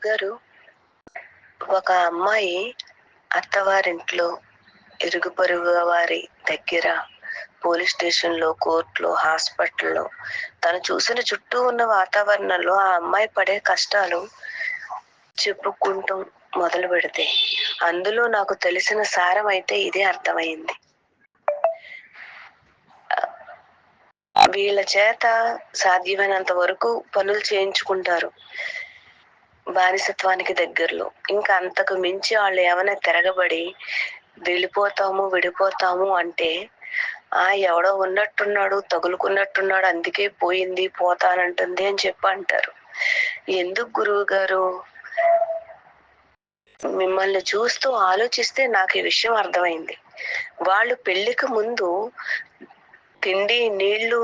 గురువుగారు, ఒక అమ్మాయి అత్తవారింట్లో, ఇరుగు పొరుగు వారి దగ్గర, పోలీస్ స్టేషన్లో, కోర్టులో, హాస్పిటల్లో తను చూసిన చుట్టూ ఉన్న వాతావరణంలో ఆ అమ్మాయి పడే కష్టాలు చెప్పుకుంటూ మొదలు పెడితే అందులో నాకు తెలిసిన సారం అయితే ఇదే అర్థమైంది. వీళ్ళ చేత సాధ్యమైనంత వరకు పనులు చేయించుకుంటారు బానిసత్వానికి దగ్గరలో. ఇంకా అంతకు మించి వాళ్ళు ఏమైనా తిరగబడి వెళ్ళిపోతాము విడిపోతాము అంటే ఎవడో ఉన్నట్టున్నాడు, తగులుకున్నట్టున్నాడు, అందుకే పోయింది, పోతానంటుంది అని చెప్పి అంటారు. ఎందుకు గురువు గారు? మిమ్మల్ని చూస్తూ ఆలోచిస్తే నాకు ఈ విషయం అర్థమైంది. వాళ్ళు పెళ్లికి ముందు తిండి, నీళ్లు,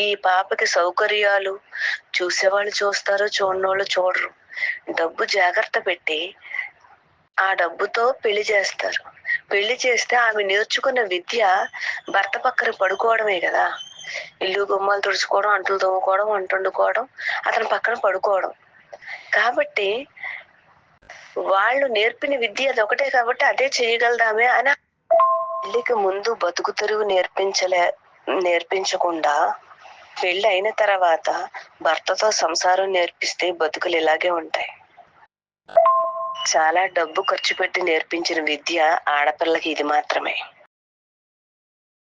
ఈ పాపకి సౌకర్యాలు చూసేవాళ్ళు చూస్తారు, చూడనోళ్ళు చూడరు. డబ్బు జాగ్రత్త పెట్టి ఆ డబ్బుతో పెళ్లి చేస్తారు. పెళ్లి చేస్తే ఆమె నేర్చుకున్న విద్య భర్త పక్కన పడుకోవడమే కదా. ఇల్లు గుమ్మాలు తుడుచుకోవడం, అంట్లు తోముకోవడం, వంట వండుకోవడం, అతని పక్కన పడుకోవడం. కాబట్టి వాళ్ళు నేర్పిన విద్య అదొకటే కాబట్టి అదే చేయగలదామే అని. పెళ్లికి ముందు బతుకు తెరువు నేర్పించకుండా పెళ్లి అయిన తర్వాత భర్తతో సంసారం నేర్పిస్తే బతుకులు ఇలాగే ఉంటాయి. చాలా డబ్బు ఖర్చు పెట్టి నేర్పించిన విద్య ఆడపిల్లకి ఇది మాత్రమే.